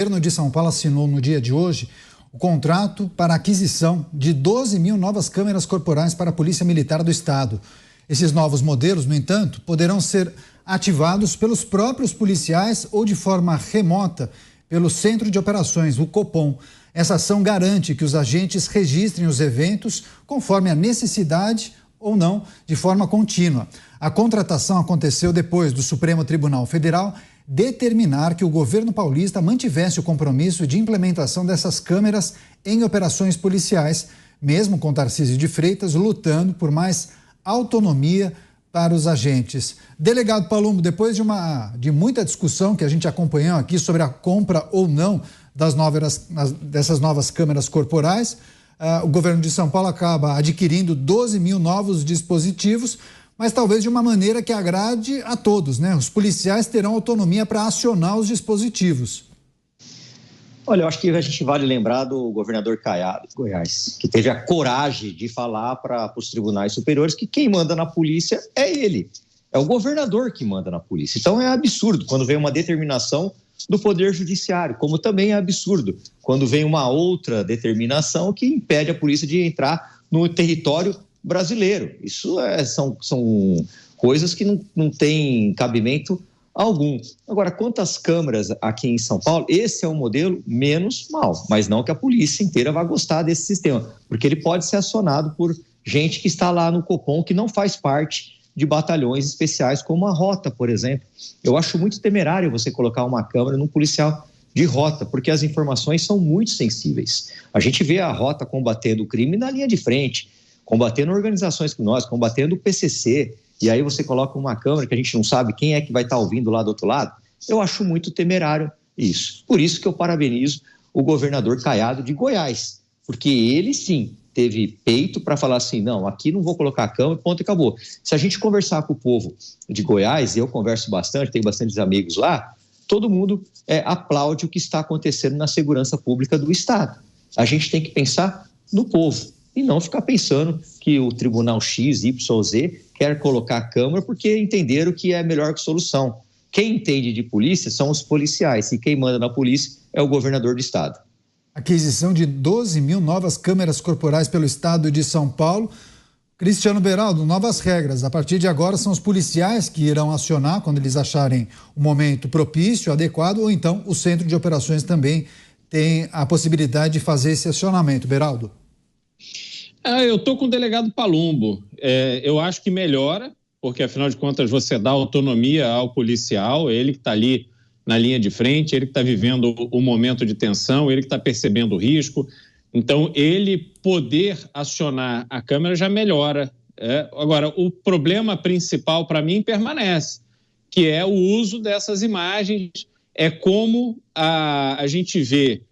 O governo de São Paulo assinou no dia de hoje o contrato para a aquisição de 12 mil novas câmeras corporais para a Polícia Militar do Estado. Esses novos modelos, no entanto, poderão ser ativados pelos próprios policiais ou de forma remota pelo Centro de Operações, o Copom. Essa ação garante que os agentes registrem os eventos conforme a necessidade ou não, de forma contínua. A contratação aconteceu depois do Supremo Tribunal Federal determinar que o governo paulista mantivesse o compromisso de implementação dessas câmeras em operações policiais, mesmo com Tarcísio de Freitas lutando por mais autonomia para os agentes. Delegado Palumbo, depois de muita discussão que a gente acompanhou aqui sobre a compra ou não dessas novas câmeras corporais, o governo de São Paulo acaba adquirindo 12 mil novos dispositivos, mas talvez de uma maneira que agrade a todos, né? Os policiais terão autonomia para acionar os dispositivos. Olha, eu acho que a gente vale lembrar do governador Caiado de Goiás, que teve a coragem de falar para os tribunais superiores que quem manda na polícia é ele, é o governador que manda na polícia. Então é absurdo quando vem uma determinação do Poder Judiciário, como também é absurdo quando vem uma outra determinação que impede a polícia de entrar no território brasileiro. Isso são coisas que não têm cabimento algum. Agora, quanto às câmeras aqui em São Paulo, esse é um modelo menos mal, mas não que a polícia inteira vá gostar desse sistema, porque ele pode ser acionado por gente que está lá no Copom, que não faz parte de batalhões especiais, como a Rota, por exemplo. Eu acho muito temerário você colocar uma câmera num policial de Rota, porque as informações são muito sensíveis. A gente vê a Rota combatendo o crime na linha de frente, combatendo organizações criminosas, combatendo o PCC, e aí você coloca uma câmera que a gente não sabe quem é que vai estar ouvindo lá do outro lado. Eu acho muito temerário isso. Por isso que eu parabenizo o governador Caiado de Goiás, porque ele sim teve peito para falar assim, não, aqui não vou colocar a câmera, ponto e acabou. Se a gente conversar com o povo de Goiás, e eu converso bastante, tenho bastantes amigos lá, todo mundo aplaude o que está acontecendo na segurança pública do Estado. A gente tem que pensar no povo e não ficar pensando que o Tribunal X, Y, Z quer colocar a câmera porque entenderam que é a melhor solução. Quem entende de polícia são os policiais e quem manda na polícia é o governador do Estado. Aquisição de 12 mil novas câmeras corporais pelo Estado de São Paulo. Cristiano Beraldo, novas regras. A partir de agora são os policiais que irão acionar quando eles acharem o momento propício, adequado, ou então o Centro de Operações também tem a possibilidade de fazer esse acionamento. Beraldo. Eu estou com o delegado Palumbo. Eu acho que melhora, porque afinal de contas você dá autonomia ao policial, ele que está ali na linha de frente, ele que está vivendo o momento de tensão, ele que está percebendo o risco. Então, ele poder acionar a câmera já melhora. Agora, o problema principal para mim permanece, que é o uso dessas imagens. É como a gente vê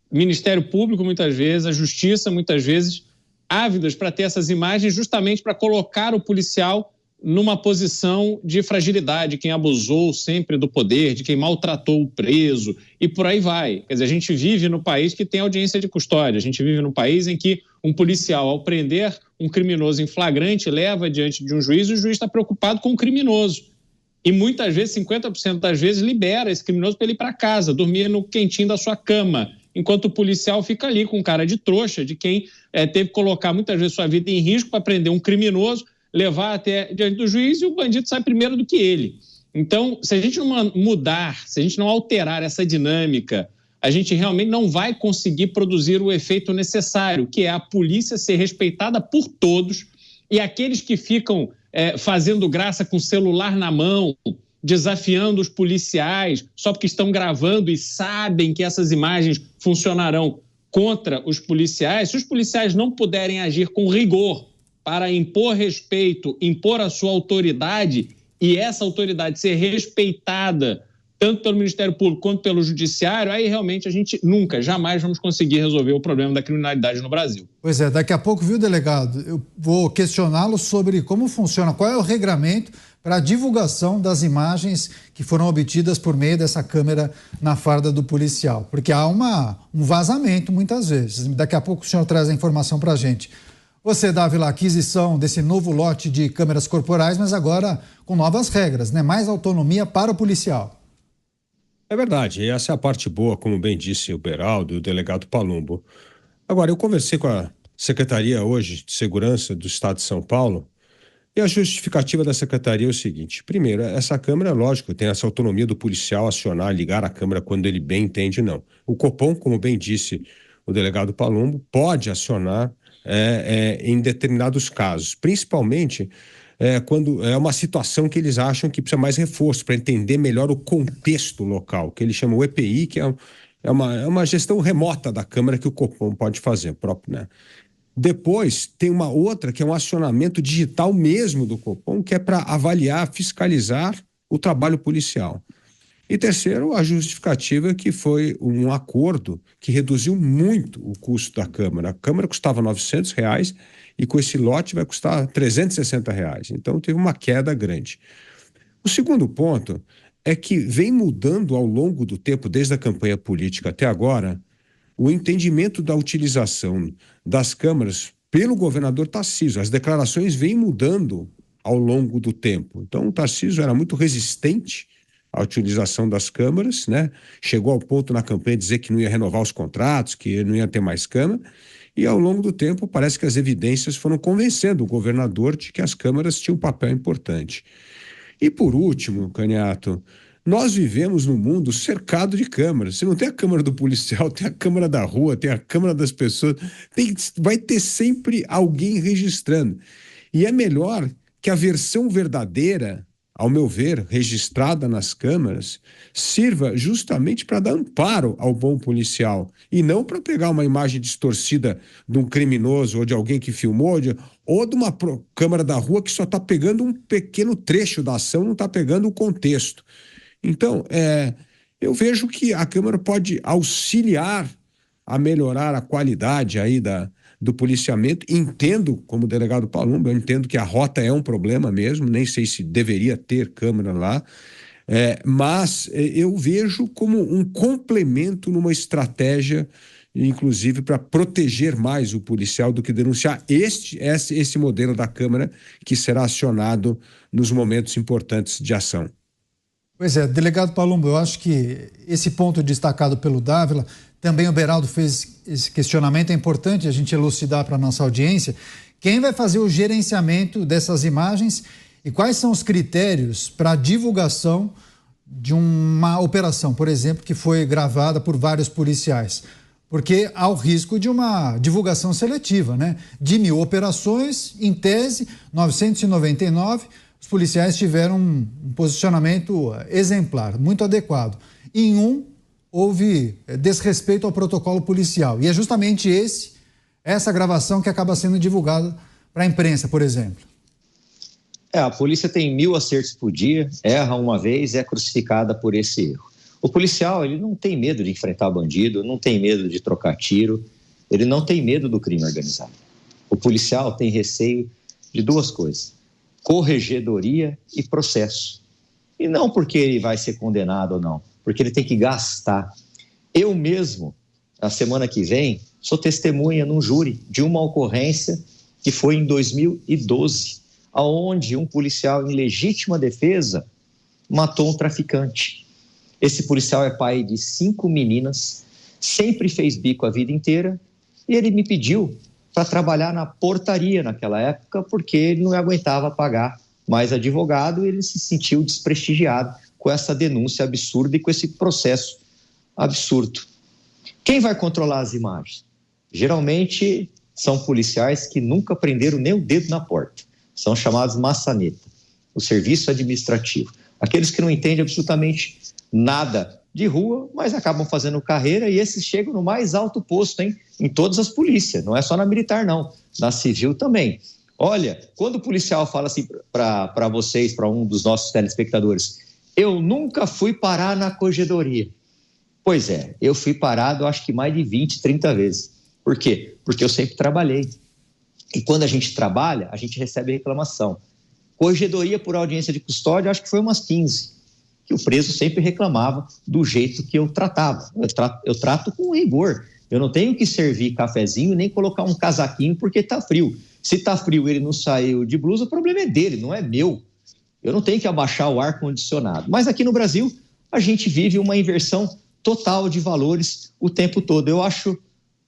o Ministério Público muitas vezes, a Justiça muitas vezes, ávidas para ter essas imagens justamente para colocar o policial numa posição de fragilidade, quem abusou sempre do poder, de quem maltratou o preso e por aí vai. Quer dizer, a gente vive no país que tem audiência de custódia, a gente vive num país em que um policial, ao prender um criminoso em flagrante, leva diante de um juiz e o juiz está preocupado com o criminoso. E muitas vezes, 50% das vezes, libera esse criminoso para ele ir para casa, dormir no quentinho da sua cama, enquanto o policial fica ali com cara de trouxa, de quem teve que colocar muitas vezes sua vida em risco para prender um criminoso, levar até diante do juiz e o bandido sai primeiro do que ele. Então, se a gente não mudar, se a gente não alterar essa dinâmica, a gente realmente não vai conseguir produzir o efeito necessário, que é a polícia ser respeitada por todos e aqueles que ficam fazendo graça com o celular na mão, desafiando os policiais só porque estão gravando e sabem que essas imagens funcionarão contra os policiais, se os policiais não puderem agir com rigor para impor respeito, impor a sua autoridade e essa autoridade ser respeitada tanto pelo Ministério Público quanto pelo Judiciário, aí realmente a gente nunca, jamais vamos conseguir resolver o problema da criminalidade no Brasil. Pois é, daqui a pouco, viu, delegado, eu vou questioná-lo sobre como funciona, qual é o regramento para a divulgação das imagens que foram obtidas por meio dessa câmera na farda do policial, porque há um vazamento muitas vezes. Daqui a pouco o senhor traz a informação para a gente. Você, Dávila, a aquisição desse novo lote de câmeras corporais, mas agora com novas regras, né? Mais autonomia para o policial. É verdade, e essa é a parte boa, como bem disse o Beraldo e o delegado Palumbo. Agora, eu conversei com a Secretaria hoje de Segurança do Estado de São Paulo e a justificativa da Secretaria é o seguinte: primeiro, essa Câmara, lógico, tem essa autonomia do policial acionar, ligar a Câmara quando ele bem entende, não. O Copom, como bem disse o delegado Palumbo, pode acionar em determinados casos, principalmente quando é uma situação que eles acham que precisa mais reforço para entender melhor o contexto local, que eles chamam o EPI, que é uma gestão remota da Câmara que o Copom pode fazer, próprio, né? Depois, tem uma outra que é um acionamento digital mesmo do Copom, que é para avaliar, fiscalizar o trabalho policial. E terceiro, a justificativa que foi um acordo que reduziu muito o custo da Câmara. A Câmara custava R$900 e com esse lote vai custar R$360. Então, teve uma queda grande. O segundo ponto é que vem mudando ao longo do tempo, desde a campanha política até agora, o entendimento da utilização das câmaras pelo governador Tarcísio. As declarações vêm mudando ao longo do tempo. Então, o Tarcísio era muito resistente à utilização das câmaras, né? Chegou ao ponto na campanha de dizer que não ia renovar os contratos, que não ia ter mais câmara, e ao longo do tempo parece que as evidências foram convencendo o governador de que as câmaras tinham um papel importante. E por último, Caniato, nós vivemos num mundo cercado de câmaras. Você não tem a câmara do policial, tem a câmara da rua, tem a câmara das pessoas, vai ter sempre alguém registrando. E é melhor que a versão verdadeira, ao meu ver, registrada nas câmaras, sirva justamente para dar amparo ao bom policial e não para pegar uma imagem distorcida de um criminoso ou de alguém que filmou, ou de uma câmara da rua que só está pegando um pequeno trecho da ação, não está pegando o contexto. Então, eu vejo que a Câmara pode auxiliar a melhorar a qualidade aí do policiamento. Entendo, como o delegado Palumbo, eu entendo que a rota é um problema mesmo, nem sei se deveria ter Câmara lá, mas eu vejo como um complemento numa estratégia, inclusive para proteger mais o policial do que denunciar esse modelo da Câmara que será acionado nos momentos importantes de ação. Pois é, delegado Palumbo, eu acho que esse ponto destacado pelo Dávila, também o Beraldo fez esse questionamento, é importante a gente elucidar para a nossa audiência. Quem vai fazer o gerenciamento dessas imagens e quais são os critérios para a divulgação de uma operação, por exemplo, que foi gravada por vários policiais? Porque há o risco de uma divulgação seletiva, né? De 1.000 operações, em tese, 999, os policiais tiveram um posicionamento exemplar, muito adequado. Em houve desrespeito ao protocolo policial. E é justamente essa gravação que acaba sendo divulgada para a imprensa, por exemplo. A polícia tem 1.000 acertos por dia, erra uma vez e é crucificada por esse erro. O policial, ele não tem medo de enfrentar bandido, não tem medo de trocar tiro, ele não tem medo do crime organizado. O policial tem receio de duas coisas: corregedoria e processo. E não porque ele vai ser condenado ou não, porque ele tem que gastar. Eu mesmo, na semana que vem, sou testemunha num júri de uma ocorrência que foi em 2012, onde um policial em legítima defesa matou um traficante. Esse policial é pai de 5 meninas, sempre fez bico a vida inteira, e ele me pediu para trabalhar na portaria naquela época, porque ele não aguentava pagar mais advogado e ele se sentiu desprestigiado com essa denúncia absurda e com esse processo absurdo. Quem vai controlar as imagens? Geralmente são policiais que nunca prenderam nem o dedo na porta. São chamados maçaneta, o serviço administrativo. Aqueles que não entendem absolutamente nada de rua, mas acabam fazendo carreira, e esses chegam no mais alto posto, hein? Em todas as polícias, não é só na militar não, na civil também. Olha, quando o policial fala assim para vocês, para um dos nossos telespectadores: eu nunca fui parar na corregedoria. Pois é, eu fui parado acho que mais de 20, 30 vezes. Por quê? Porque eu sempre trabalhei. E quando a gente trabalha, a gente recebe reclamação. Corregedoria por audiência de custódia, acho que foi umas 15, que o preso sempre reclamava do jeito que eu tratava. Eu trato com rigor. Eu não tenho que servir cafezinho nem colocar um casaquinho porque está frio. Se está frio e ele não saiu de blusa, o problema é dele, não é meu. Eu não tenho que abaixar o ar-condicionado. Mas aqui no Brasil, a gente vive uma inversão total de valores o tempo todo. Eu acho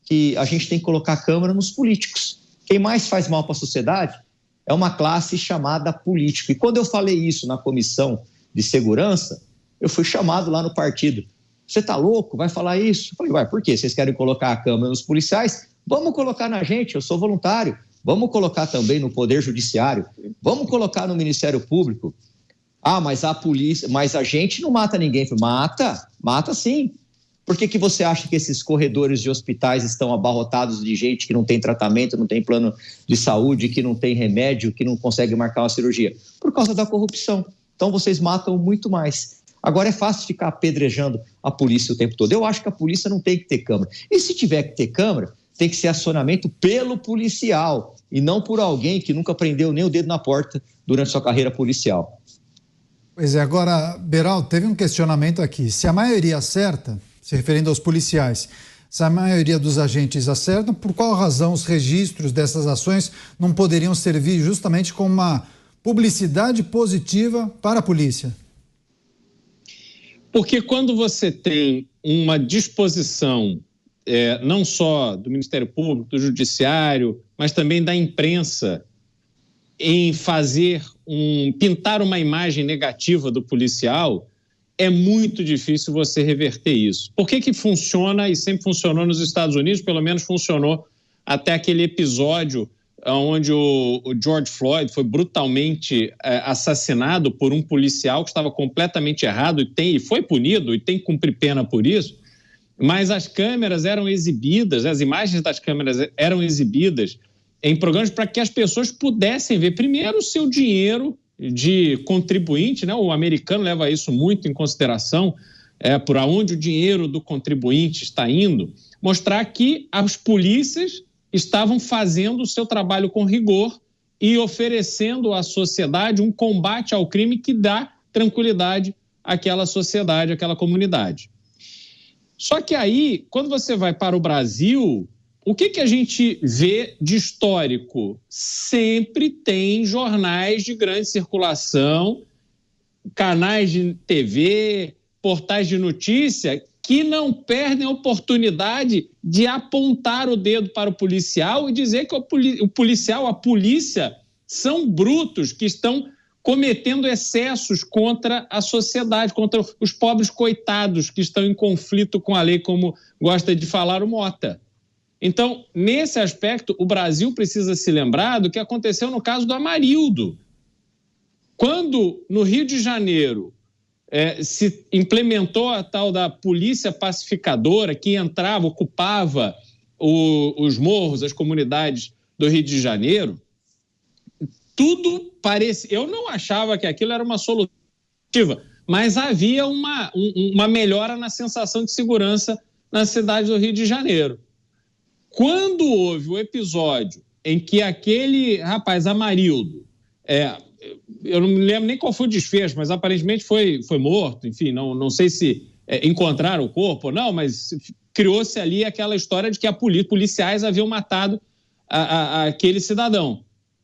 que a gente tem que colocar a câmera nos políticos. Quem mais faz mal para a sociedade é uma classe chamada político. E quando eu falei isso na comissão de segurança, eu fui chamado lá no partido. Você tá louco? Vai falar isso? Eu falei, vai, por quê? Vocês querem colocar a câmera nos policiais? Vamos colocar na gente, eu sou voluntário. Vamos colocar também no Poder Judiciário. Vamos colocar no Ministério Público. Ah, mas a polícia, mas a gente não mata ninguém. Mata sim. Por que você acha que esses corredores de hospitais estão abarrotados de gente que não tem tratamento, não tem plano de saúde, que não tem remédio, que não consegue marcar uma cirurgia? Por causa da corrupção. Então vocês matam muito mais. Agora é fácil ficar apedrejando a polícia o tempo todo. Eu acho que a polícia não tem que ter câmera. E se tiver que ter câmera, tem que ser acionamento pelo policial e não por alguém que nunca prendeu nem o dedo na porta durante sua carreira policial. Pois é, agora, Beraldo, teve um questionamento aqui. Se a maioria acerta, se referindo aos policiais, se a maioria dos agentes acertam, por qual razão os registros dessas ações não poderiam servir justamente como uma publicidade positiva para a polícia? Porque quando você tem uma disposição não só do Ministério Público, do Judiciário, mas também da imprensa em pintar uma imagem negativa do policial, é muito difícil você reverter isso. Por que funciona e sempre funcionou nos Estados Unidos, pelo menos funcionou até aquele episódio onde o George Floyd foi brutalmente assassinado por um policial que estava completamente errado e foi punido e tem que cumprir pena por isso, mas as câmeras eram exibidas, as imagens das câmeras eram exibidas em programas para que as pessoas pudessem ver primeiro o seu dinheiro de contribuinte, né? O americano leva isso muito em consideração, por onde o dinheiro do contribuinte está indo, mostrar que as polícias estavam fazendo o seu trabalho com rigor e oferecendo à sociedade um combate ao crime que dá tranquilidade àquela sociedade, àquela comunidade. Só que aí, quando você vai para o Brasil, o que a gente vê de histórico? Sempre tem jornais de grande circulação, canais de TV, portais de notícia que não perdem a oportunidade de apontar o dedo para o policial e dizer que o policial, a polícia, são brutos que estão cometendo excessos contra a sociedade, contra os pobres coitados que estão em conflito com a lei, como gosta de falar o Mota. Então, nesse aspecto, o Brasil precisa se lembrar do que aconteceu no caso do Amarildo. Quando, no Rio de Janeiro, se implementou a tal da polícia pacificadora que entrava, ocupava os morros, as comunidades do Rio de Janeiro, tudo parecia... Eu não achava que aquilo era uma solução, mas havia uma melhora na sensação de segurança na cidade do Rio de Janeiro. Quando houve o episódio em que aquele rapaz Amarildo, eu não me lembro nem qual foi o desfecho, mas aparentemente foi morto, enfim, não sei se encontraram o corpo ou não, mas criou-se ali aquela história de que policiais haviam matado aquele cidadão.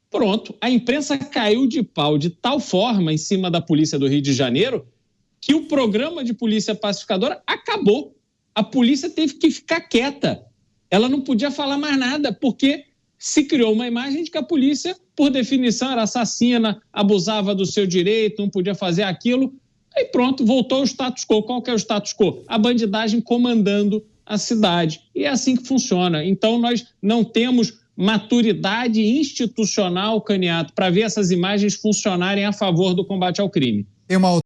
Pronto, a imprensa caiu de pau de tal forma em cima da polícia do Rio de Janeiro que o programa de polícia pacificadora acabou. A polícia teve que ficar quieta. Ela não podia falar mais nada, porque se criou uma imagem de que a polícia, por definição, era assassina, abusava do seu direito, não podia fazer aquilo. Aí pronto, voltou o status quo. Qual que é o status quo? A bandidagem comandando a cidade. E é assim que funciona. Então, nós não temos maturidade institucional, Caniato, para ver essas imagens funcionarem a favor do combate ao crime. Tem uma